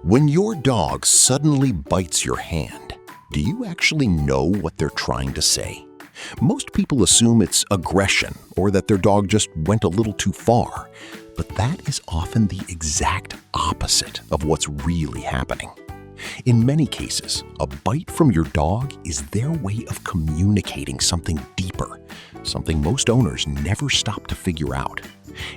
When your dog suddenly bites your hand, do you actually know what they're trying to say? Most people assume it's aggression or that their dog just went a little too far, but that is often the exact opposite of what's really happening. In many cases, a bite from your dog is their way of communicating something deeper, something most owners never stop to figure out.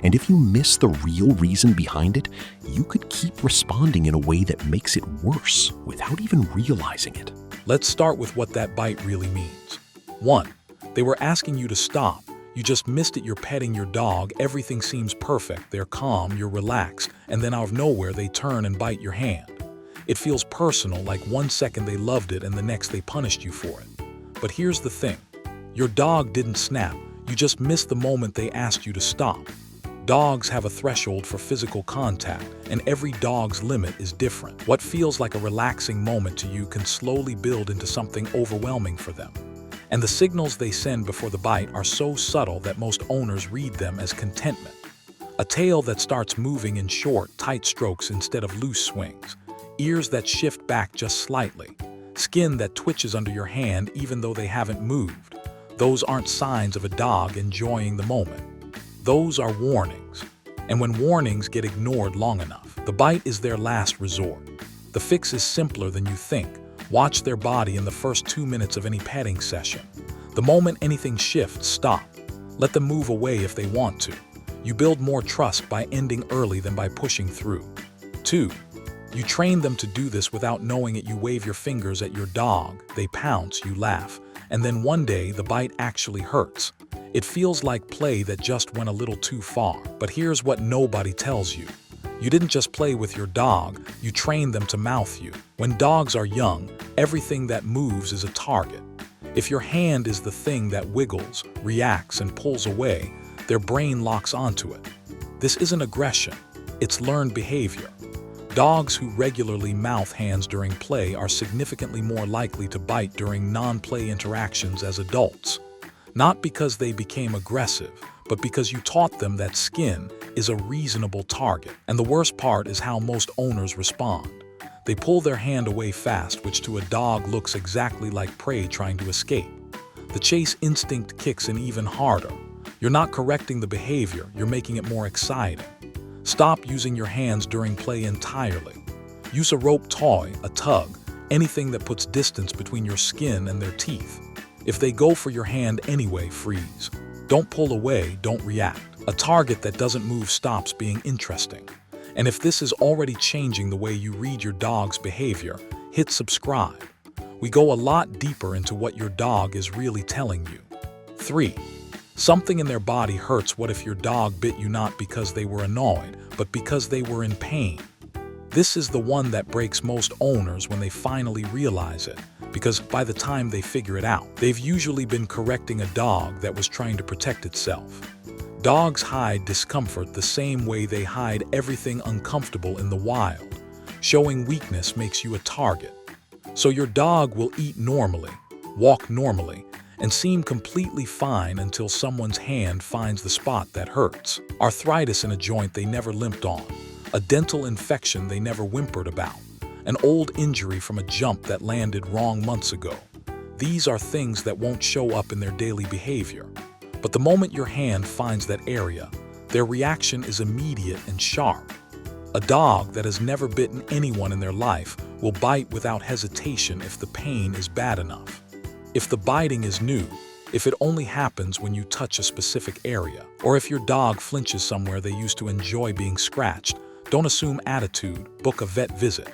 And if you miss the real reason behind it, you could keep responding in a way that makes it worse without even realizing it. Let's start with what that bite really means. 1. They were asking you to stop. You just missed it. You're petting your dog. Everything seems perfect. They're calm, you're relaxed, and then out of nowhere they turn and bite your hand. It feels personal, like 1 second they loved it and the next they punished you for it. But here's the thing. Your dog didn't snap. You just missed the moment they asked you to stop. Dogs have a threshold for physical contact, and every dog's limit is different. What feels like a relaxing moment to you can slowly build into something overwhelming for them. And the signals they send before the bite are so subtle that most owners read them as contentment. A tail that starts moving in short, tight strokes instead of loose swings. Ears that shift back just slightly. Skin that twitches under your hand even though they haven't moved. Those aren't signs of a dog enjoying the moment. Those are warnings. And when warnings get ignored long enough, the bite is their last resort. The fix is simpler than you think. Watch their body in the first 2 minutes of any petting session. The moment anything shifts, stop. Let them move away if they want to. You build more trust by ending early than by pushing through. 2. You train them to do this without knowing it. You wave your fingers at your dog, they pounce, you laugh, and then one day the bite actually hurts. It feels like play that just went a little too far. But here's what nobody tells you. You didn't just play with your dog, you trained them to mouth you. When dogs are young, everything that moves is a target. If your hand is the thing that wiggles, reacts, and pulls away, their brain locks onto it. This isn't aggression, it's learned behavior. Dogs who regularly mouth hands during play are significantly more likely to bite during non-play interactions as adults. Not because they became aggressive, but because you taught them that skin is a reasonable target. And the worst part is how most owners respond. They pull their hand away fast, which to a dog looks exactly like prey trying to escape. The chase instinct kicks in even harder. You're not correcting the behavior, you're making it more exciting. Stop using your hands during play entirely. Use a rope toy, a tug, anything that puts distance between your skin and their teeth. If they go for your hand anyway, freeze. Don't pull away, don't react. A target that doesn't move stops being interesting. And if this is already changing the way you read your dog's behavior, hit subscribe. We go a lot deeper into what your dog is really telling you. 3. Something in their body hurts. What if your dog bit you not because they were annoyed, but because they were in pain? This is the one that breaks most owners when they finally realize it, because by the time they figure it out, they've usually been correcting a dog that was trying to protect itself. Dogs hide discomfort the same way they hide everything uncomfortable in the wild. Showing weakness makes you a target. So your dog will eat normally, walk normally, and seem completely fine until someone's hand finds the spot that hurts. Arthritis in a joint they never limped on. A dental infection they never whimpered about. An old injury from a jump that landed wrong months ago. These are things that won't show up in their daily behavior. But the moment your hand finds that area, their reaction is immediate and sharp. A dog that has never bitten anyone in their life will bite without hesitation if the pain is bad enough. If the biting is new, if it only happens when you touch a specific area, or if your dog flinches somewhere they used to enjoy being scratched, don't assume attitude, book a vet visit.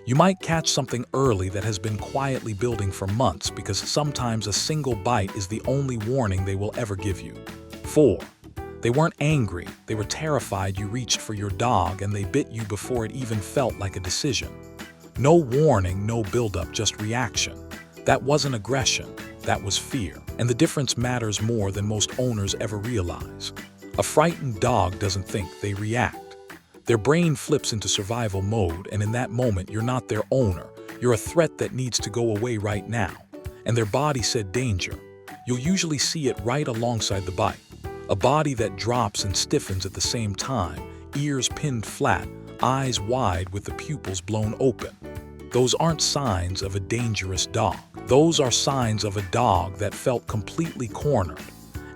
You might catch something early that has been quietly building for months, because sometimes a single bite is the only warning they will ever give you. 4. They weren't angry, they were terrified you reached for your dog and they bit you before it even felt like a decision. No warning, no buildup, just reaction. That wasn't aggression, that was fear. And the difference matters more than most owners ever realize. A frightened dog doesn't think, they react. Their brain flips into survival mode, and in that moment you're not their owner, you're a threat that needs to go away right now. And their body said danger. You'll usually see it right alongside the bite. A body that drops and stiffens at the same time, ears pinned flat, eyes wide with the pupils blown open. Those aren't signs of a dangerous dog. Those are signs of a dog that felt completely cornered,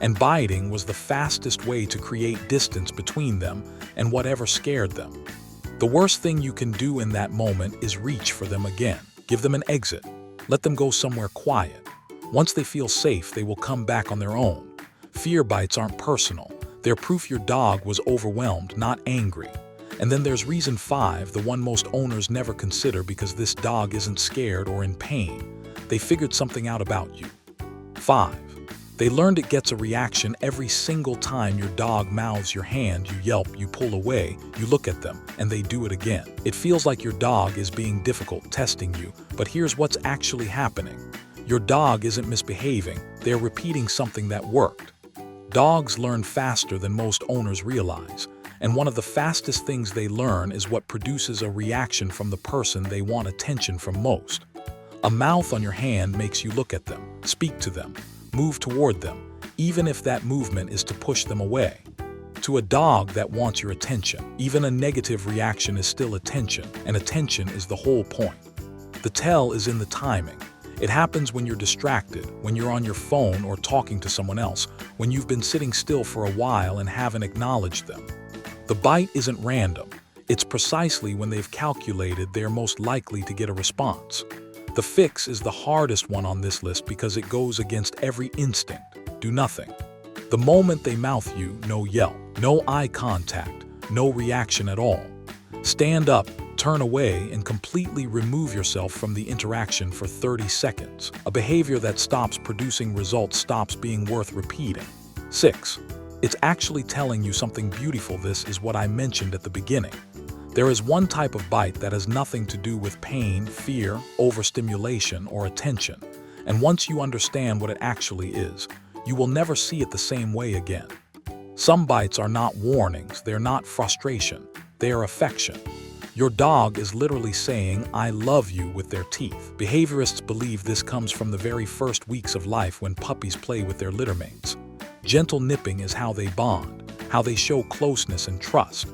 and biting was the fastest way to create distance between them and whatever scared them. The worst thing you can do in that moment is reach for them again. Give them an exit. Let them go somewhere quiet. Once they feel safe, they will come back on their own. Fear bites aren't personal. They're proof your dog was overwhelmed, not angry. And then there's reason 5, the one most owners never consider, because this dog isn't scared or in pain. They figured something out about you. 5. They learned it gets a reaction every single time your dog mouths your hand. You yelp, you pull away, you look at them, and they do it again. It feels like your dog is being difficult, testing you, but here's what's actually happening. Your dog isn't misbehaving, they're repeating something that worked. Dogs learn faster than most owners realize, and one of the fastest things they learn is what produces a reaction from the person they want attention from most. A mouth on your hand makes you look at them, speak to them, move toward them, even if that movement is to push them away. To a dog that wants your attention, even a negative reaction is still attention, and attention is the whole point. The tell is in the timing. It happens when you're distracted, when you're on your phone or talking to someone else, when you've been sitting still for a while and haven't acknowledged them. The bite isn't random. It's precisely when they've calculated they're most likely to get a response. The fix is the hardest one on this list because it goes against every instinct. Do nothing. The moment they mouth you, no yelp, no eye contact, no reaction at all. Stand up, turn away, and completely remove yourself from the interaction for 30 seconds. A behavior that stops producing results stops being worth repeating. 6. It's actually telling you something beautiful. This is what I mentioned at the beginning. There is one type of bite that has nothing to do with pain, fear, overstimulation, or attention. And once you understand what it actually is, you will never see it the same way again. Some bites are not warnings, they're not frustration, they are affection. Your dog is literally saying, "I love you," with their teeth. Behaviorists believe this comes from the very first weeks of life when puppies play with their littermates. Gentle nipping is how they bond, how they show closeness and trust.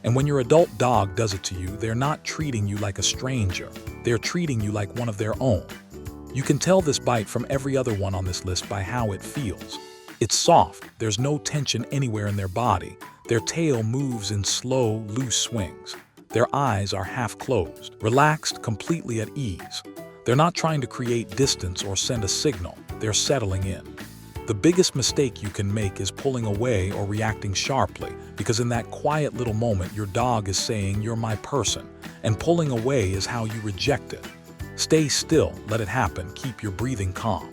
And when your adult dog does it to you, they're not treating you like a stranger. They're treating you like one of their own. You can tell this bite from every other one on this list by how it feels. It's soft, there's no tension anywhere in their body. Their tail moves in slow, loose swings. Their eyes are half closed, relaxed, completely at ease. They're not trying to create distance or send a signal, they're settling in. The biggest mistake you can make is pulling away or reacting sharply, because in that quiet little moment your dog is saying, "You're my person," and pulling away is how you reject it. Stay still, let it happen, keep your breathing calm.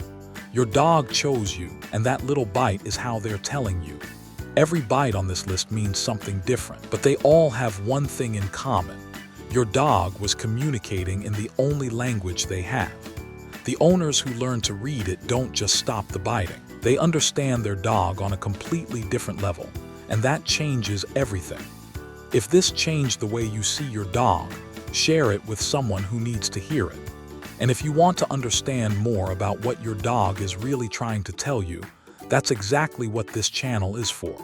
Your dog chose you, and that little bite is how they're telling you. Every bite on this list means something different, but they all have one thing in common. Your dog was communicating in the only language they have. The owners who learn to read it don't just stop the biting. They understand their dog on a completely different level, and that changes everything. If this changed the way you see your dog, share it with someone who needs to hear it. And if you want to understand more about what your dog is really trying to tell you, that's exactly what this channel is for.